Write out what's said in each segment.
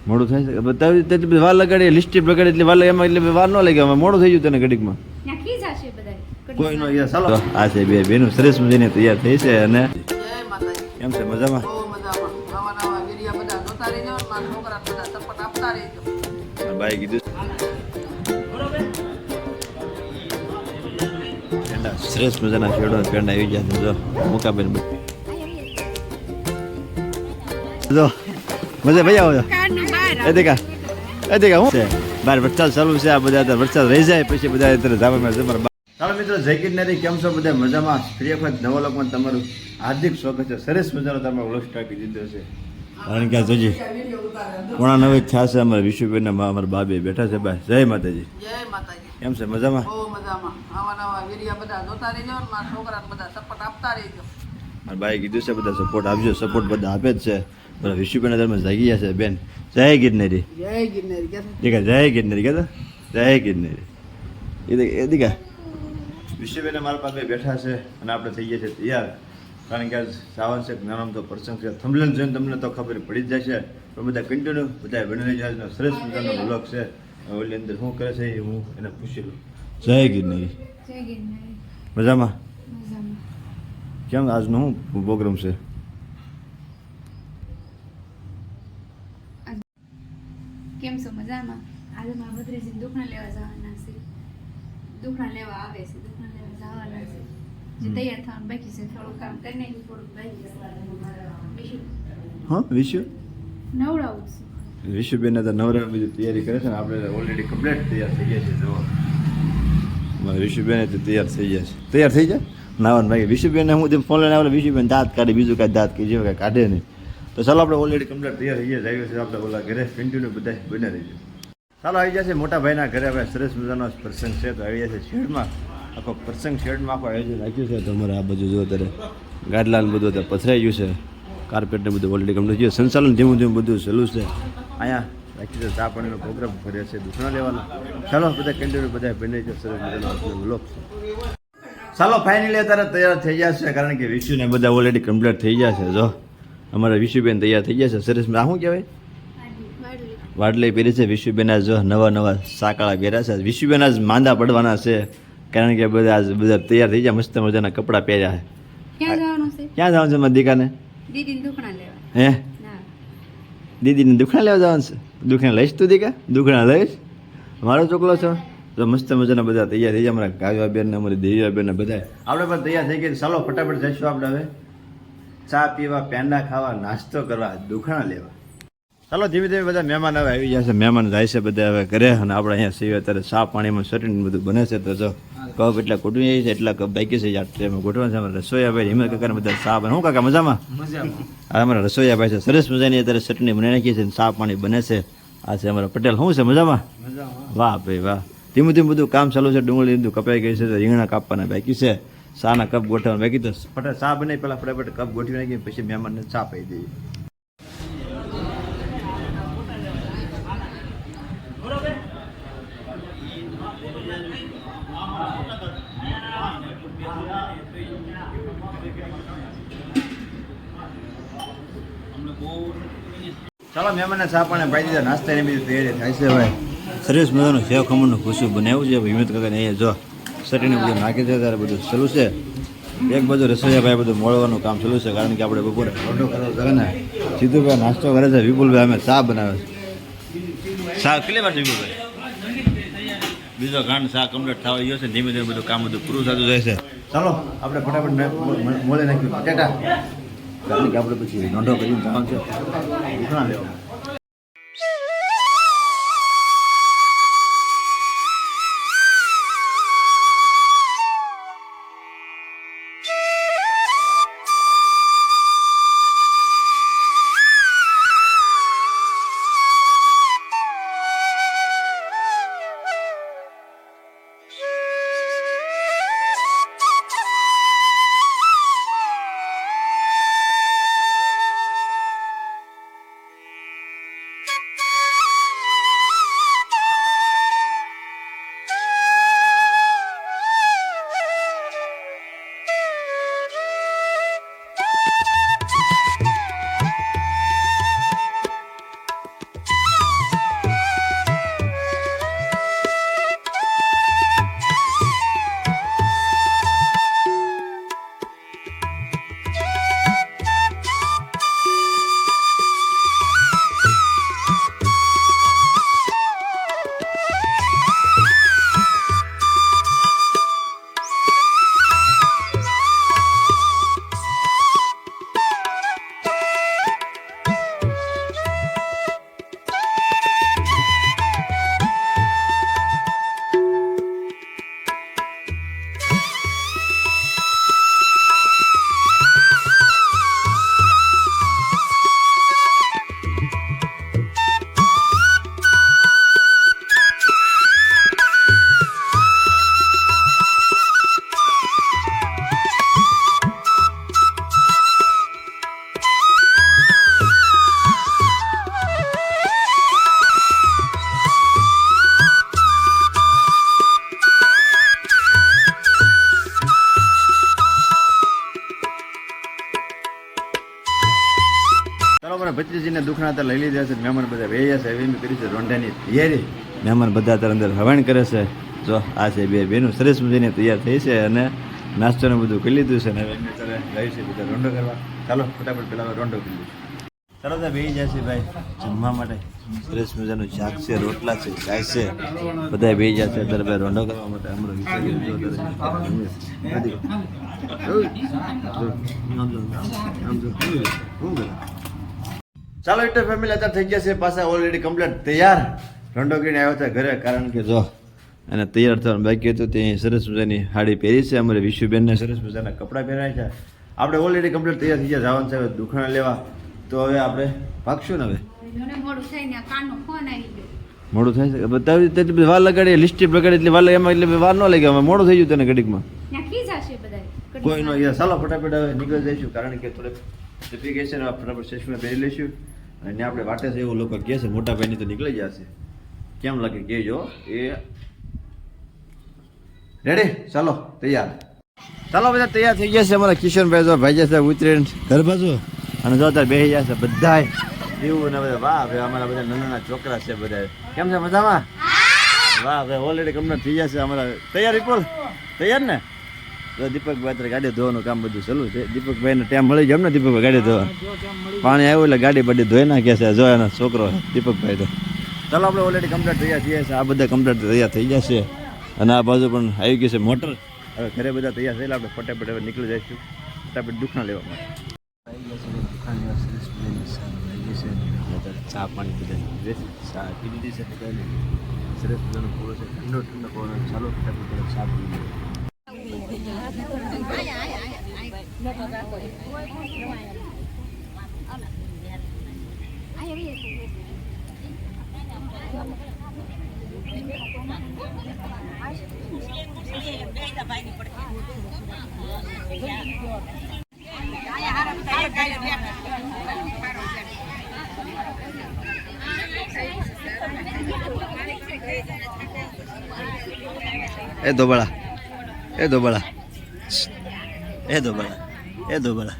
મોડું થાય છે બતાવી તે વાર લગાડી લિસ્ટિપ લગાડી એટલે વાર એમાં એટલે વાર ન લાગે મોડું થઈ ગયું તને ઘડીકમાં કોઈ નો યાર ચાલો આ છે બે બેનું સરસ મજાની તૈયાર થઈ છે અને કેમ છે મજામાં ભાઈ કીધું સરસ મજાના શેડો પેંડા આવી ગયા જો મુકાબેન જો મજા ભાઈ આવો એ દેખા હું છે બાર વરસાદ ચાલુ છે આ બધા વરસાદ રહી જાય પછી બધા અત્યારે ધાબામાં જમર ચાલો મિત્રો જય કિન્નરી કેમ છો બધા મજામાં ફરી વખત નવા લોકમાં તમારું હાર્દિક સ્વાગત છે સરસ મજાનો તમે વ્લોગ સ્ટાર્ટ કરી દીધો છે કારણ કે જોજી કોણા નવે છા છે અમારા વિશુબેન ના અમારા બાબે બેઠા છે ભાઈ જય માતાજી કેમ છે મજામાં મારા ભાઈ કીધું છે બધા સપોર્ટ આપજો સપોર્ટ બધા આપે જ છે બધા વિશુબેન ધર્મ જાગી ગયા છે બેન જય ગિરનારી જય ગિરનારી કહેતા જય ગિરનારી એ દીકા વિશુબેન મારા પાસે બેઠા છે અને આપણે થઈ ગયા છે તૈયાર કારણ કે આજ સાવન છે નામ તો પ્રસંગ છે થંભલન જોઈને તમને તો ખબર પડી જ જાય છે પણ બધા કન્ટિન્યુ બધા બની જાય સરસ મજાનો બ્લોગ છે ઓલી અંદર શું કરે છે એ હું એને પૂછી લઉં જય ગિરનારી મજામાં કેમ આજનો શું પ્રોગ્રામ છે કેમ છો મજામાં આજે મારા ભત્રીજી દુખણા લેવા જવાના છે દુખણા લેવા આવે છે દુખણા લેવા જવાના છે જે તૈયાર થવાનું બાકી છે થોડું કામ કરી નાખ્યું થોડુંક બાકી છે હા વિશુ નવડાવું છું વિશુબેન તો નવરા બધી તૈયારી કરે છે ને આપણે ઓલરેડી કમ્પ્લીટ તૈયાર થઈ ગયા છે જો મારા વિશુબેન તો તૈયાર થઈ ગયા છે તૈયાર થઈ જાય નાવન ભાઈ વિશુબેન હું જેમ ફોન લઈને આવે વિશુબેન દાંત કાઢે બીજું કાંઈ દાંત કે જેવું કાંઈ કાઢે નહીં તો ચાલો આપણે ઓલરેડી કમ્પ્લીટ તૈયાર થઈ ગયા આવ્યો છે આપણે ઓલા ઘરે કન્ટિન્યુ બધા બને રહીશું ચાલો આવી જશે મોટા ભાઈના ઘરે હવે સરસ મજાનો પ્રસંગ છે તો આવી જશે શેડમાં આખો પ્રસંગ શેડમાં આખો આયોજન રાખ્યું છે તો અમારે આ બાજુ જો અત્યારે ગાડલાને બધું અત્યારે પથરાઈ ગયું છે કાર્પેટને બધું ઓલરેડી કમ્પ્લીટ થયું સંચાલન ધીમું ધીમું બધું ચાલુ છે અહીંયા રાખ્યું છે ચા પાણીનો પ્રોગ્રામ કર્યો છે દુખણા લેવાના ચાલો બધા કન્ટિન્યુ બધા બને છે સરસ મજાનો બ્લોગ છે ચાલો ફાઇનલી અત્યારે તૈયાર થઈ જશે કારણ કે વિશુને બધા ઓલરેડી કમ્પ્લીટ થઈ જશે જો અમારા વિશુબેન તૈયાર થઈ જશે સરસ આ શું કહેવાય વાડલી પહેરી છે વિશુબેન આજ જો નવા સાકાળા પહેર્યા છે વિશુબેન આજ માંદા પડવાના છે કારણ કે બધા આજ બધા તૈયાર થઈ જાય મસ્ત મજાના કપડાં પહેર્યા છે ક્યાં જવાનું છે મારા દીકાને હે દીદીને દુખણા લેવા જવાનું છે દુખણા લઈશ તું દીકા દુખણા લઈશ મારો ચોકલો છો તો મસ્ત મજાના બધા તૈયાર થઈ જાય અમારા કાવ્યાબેન ને અમારી દેવીબેન ને બધા આપણે પણ તૈયાર થઈ ગયા ચાલો ફટાફટ જઈશું આપણે હવે ચા પીવા પેંડા ખાવા નાસ્તો કરવા દુખણા લેવા ચાલો ધીમે ધીમે બધા મહેમાન હવે આવી જશે મહેમાન જાય છે બધા હવે ઘરે અને આપણે અહીંયા સીવે અત્યારે ચા પાણીમાં ચટણી બધું બને છે તો જો કપ એટલા ગોઠવી જાય છે એટલા કપ બાકી છે એમાં ગોઠવા છે અમારા રસોઈયાભાઈ હિંમત કાકા બધા ચા બને શું કાકા મજામાં અમારા રસોઈયાભાઈ છે સરસ મજાની અત્યારે ચટણી બનાવી નાખી છે ચા પાણી બને છે આ છે અમારા પટેલ શું છે મજામાં વાહ ભાઈ વાહ ધીમું ધીમું બધું કામ ચાલુ છે ડુંગળી બધું કપાઈ ગઈ છે તો રીંગણા કાપવાના બાકી છે ચાના કપ ગોઠવવાના બાકી તો ફટાફટ ચા બને પહેલાં ફટાફટ કપ ગોઠવી નાખી પછી મહેમાનને ચા પાઈ દઈએ ચાલો મહેમાનને ચા પાણી પાઈ દીધા નાસ્તા એની બધી તૈયારી થાય છે ભાઈ સરસ મજાનું સેવ ખમણનું ખુશું બનાવ્યું છે હિંમત કાકાને અહીંયા જો ચટણી બધું નાખી છે ત્યારે બધું ચાલુ છે એક બાજુ રસોઈયાભાઈ બધું મોળવાનું કામ ચાલુ છે કારણ કે આપણે બપોરે રોટો કરવો કરે ને સીધુભાઈ નાસ્તો કરે છે વિપુલભાઈ અમે ચા બનાવે છે ચા કેટલી વાર વિપુલભાઈ બીજો ગાંઠ ચા કમ્પ્લીટ થવા ગયો છે ધીમે ધીમે બધું કામ બધું પૂરું થતું જાય છે ચાલો આપણે ફટાફટ મોલે નાખ્યું બટેટા કારણ કે આપણે પછી નોંધો કરીને જવાનું છે દુખણા લેવા ચાલો મારા ભત્રીજીને દુખણા હતા લઈ લીધા છે મહેમાન બધા વહી જશે એવી કરી છે રોંઢાની તૈયારી મહેમાન બધા અત્યારે અંદર હવાણ કરે છે જો આ છે બે બેનું સરસ મજાની તૈયાર થઈ છે અને નાસ્તાનું બધું કરી લીધું છે અને હવે એમને અત્યારે જાય છે બધા રોંઢો કરવા ચાલો ફટાફટ પેલા રોંઢો કરી લઈશું ચાલો ત્યાં બેસી જાય છે ભાઈ જમવા માટે સરસ મજાનું શાક છે રોટલા છે ચાય છે બધા બેસી જાય છે અત્યારે ભાઈ રોંઢો કરવા માટે અમારો ચાલો એટલે ફેમિલી અત્યારે થઈ ગયા છે પાછા ઓલરેડી કમ્પ્લીટ તૈયાર રોંઢો કરીને આવ્યો હતા ઘરે કારણ કે જો અને તૈયાર થવાનું બાકી હતું તે સરસ મજાની સાડી પહેરી છે અમારે વિશુબેનને સરસ મજાના કપડાં પહેરાય છે આપણે ઓલરેડી કમ્પ્લીટ તૈયાર થઈ ગયા જવાનું છે હવે દુખાણા લેવા તો હવે આપણે ભાગશું ને હવે મોડું થાય ને કાનનો ફોન આવી ગયો મોડું થાય છે બતાવી વાર લગાડી લિસ્ટિપ લગાડી એટલે વાર એમાં એટલે વાર ન લાગે હવે મોડું થઈ ગયું તને ઘડીકમાં ત્યાં ખીજાશે બધા કોઈ નો યાર ચાલો ફટાફટ હવે નીકળી જઈશું કારણ કે થોડેક એપ્લિકેશન ફટાફટ સેશમાં પહેરી લઈશું અને આપણે વાટે છે એવું લોકો કહે છે મોટા ભાઈની તો નીકળી જશે કેમ લાગે કહેજો એ રેડી ચાલો તૈયાર ચાલો બધા તૈયાર થઈ ગયા છે અમારા કિશનભાઈ જો ભાઈ જશે ઉતરીને ઘર બાજુ અને જો અત્યારે બેસી જશે બધાય એવું ને બધા વાહ ભાઈ અમારા બધા નાના છોકરા છે બધા કેમ છે મજામાં વાહ ભાઈ ઓલરેડી કમ્પ્લીટ થઈ જશે અમારા તૈયાર વિપુલ તૈયાર ને તો દીપકભાઈ અત્યારે ગાડી ધોવાનું કામ બધું ચાલુ છે દીપકભાઈને ટાઈમ મળી જાય ને દીપકભાઈ ગાડી ધોવા પાણી આવ્યું એટલે ગાડી બધી ધોઈ નાખે છે જો એનો છોકરો દીપકભાઈ તો ચાલો આપણે ઓલરેડી કમ્પ્લીટ તૈયાર થઈ છે આ બધા કમ્પ્લીટ તૈયાર થઈ જશે અને આ બાજુ પણ આવી ગઈ છે મોટર હવે ઘરે બધા તૈયાર થયેલા આપણે ફટાફટ હવે નીકળી જઈશું ફટાફટ દુખણા લેવા માટે ચા પાણી બધા ચા પી દીધી છે બધાને સરસ મજાનો પૂરો છે ઠંડો ઠંડો પવન ચાલો ફટાફટ ચા પી એ દોબળા એ દોબળા એ દોબળા એ દોબળા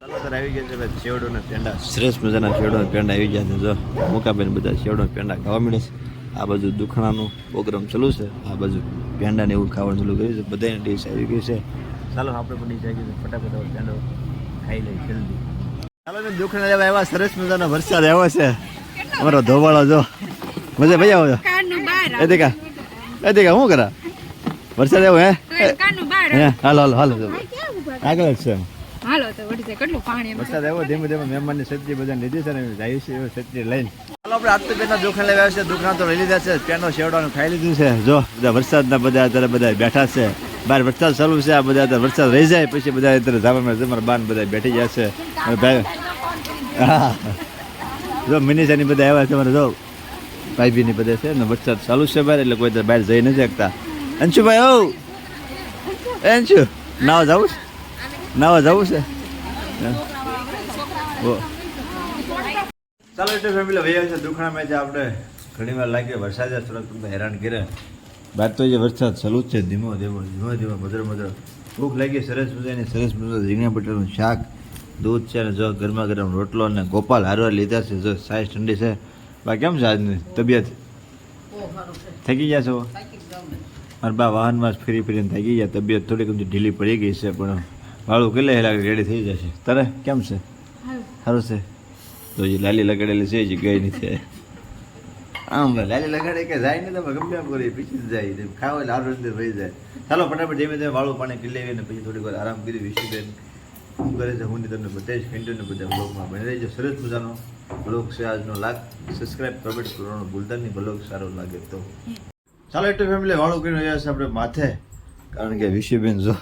ચાલો સર આવી ગયા છે ભાઈ સેવડો ને પેંડા સરસ મજાના સેવડો પેંડા આવી ગયા છે જો મુકાબેન બધા સેવડો પેંડા ખાવા મળે છે આ બાજુ દુખણાનું પ્રોગ્રામ ચાલુ છે આ બાજુ પેંડા ને એવું ખાવાનું ચાલુ કર્યું છે બધાની ડીશ આવી ગઈ છે ચાલો આપણે પણ ડીશ આવી ગઈ છે ફટાફટ પેંડો ખાઈ લઈએ જલ્દી ચાલો ને દુખણા લેવા એવા સરસ મજાનો વરસાદ આવ્યો છે અમારો ધોવાળો જો મજા ભાઈ આવો એ દેખા શું કરા વરસાદ આવ્યો હે હાલો હાલો હાલો આગળ જ છે હાલો તો વળી જાય કેટલું પાણી વરસાદ આવ્યો ધીમે ધીમે મહેમાનની સબ્જી બધાને લીધી છે ને જાય છે એવી સબ્જી લઈને ચાલો આપણે આજ તો બેના દુકાન લેવા આવ્યા છે દુકાન તો લઈ લીધા છે પેનો શેવડાનું ખાઈ લીધું છે જો બધા વરસાદના બધા અત્યારે બધા બેઠા છે બહાર વરસાદ ચાલુ છે આ બધા અત્યારે વરસાદ રહી જાય પછી બધા અત્યારે ધાબામાં તમારા બાન બધા બેઠી ગયા છે ભાઈ હા જો મિનિસાની બધા આવ્યા છે મારે જો ભાઈબીની બધા છે ને વરસાદ ચાલુ છે બહાર એટલે કોઈ બહાર જઈ નથી શકતા અંશુભાઈ ઓ અંશુ નાવા જવું છે નાવા જવું છે ચાલો એટલે ફેમિલી ભાઈ છે દુખણામાં છે આપણે ઘણી વાર લાગે વરસાદ થોડાક તમને હેરાન કરે બહાર તો જે વરસાદ ચાલુ જ છે ધીમો ધીમો મધર મધર ભૂખ લાગી સરસ મજાની સરસ મજા રીંગણા બટાટાનું શાક દૂધ છે ને જો ગરમા ગરમ રોટલો અને ગોપાલ હારવાર લીધા છે જો સાઈઝ ઠંડી છે બા કેમ છે આજની તબિયત થકી ગયા છો મારા બા વાહનમાં ફરી ફરીને થકી ગયા તબિયત થોડીક ઢીલી પડી ગઈ છે પણ વાળું કેટલે લાગે રેડી થઈ જશે તારે કેમ છે સારું છે તો જે લાલી લગાડેલી છે જે ગઈ નથી આમ લાલી લગાડે કે જાય ને તમે ગમે એમ કરી પીછી જાય ખાવા એટલે આરોગ્ય અંદર રહી જાય ચાલો ફટાફટ ધીમે ધીમે વાળું પાણી પી લેવી ને પછી થોડીક વાર આરામ કરી વિશુબેન શું કરે છે હું તમને બતાવીશ કન્ટિન્યુ બધા બ્લોગમાં બની રહેજો સરસ મજાનો બ્લોગ છે આજનો લાઈક સબસ્ક્રાઈબ કમેન્ટ કરવાનું ભૂલતા નહીં બ્લોગ સારો લાગે તો ચાલો એટલું ફેમિલી વાળું કરીને આવ્યા છે આપણે માથે કારણ કે વિશુબેન જો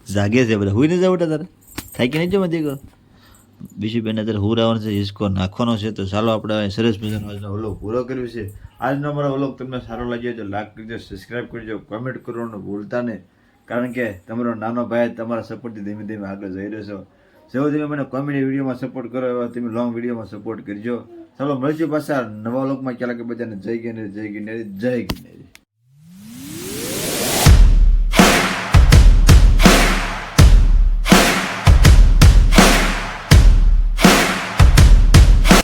જાગે છે બધા હુઈ નહીં જાવ તારે થાકી નહીં જવા દીકો વિશુબેન અત્યારે હુરાવાનો છે હિસકો નાખવાનો છે તો ચાલો આપણે સરસ મજાનો આજનો વ્લોગ પૂરો કર્યો છે આજનો અમારો વ્લોગ તમને સારો લાગ્યો તો લાઈક કરજો સબસ્ક્રાઈબ કરજો કમેન્ટ કરવાનું ભૂલતા નહીં કારણ કે તમારો નાનો ભાઈ તમારા સપોર્ટથી ધીમે ધીમે આગળ જઈ રહ્યો છો જેવો તમે મને કોમેડી વિડીયોમાં સપોર્ટ કરો એવા તમે લોંગ વિડીયોમાં સપોર્ટ કરજો ચાલો મળજો પાછા નવા વ્લોગમાં ક્યાં લાગે બધાને જય ગિરનારી જય ગિરનારી જય ગિરનારી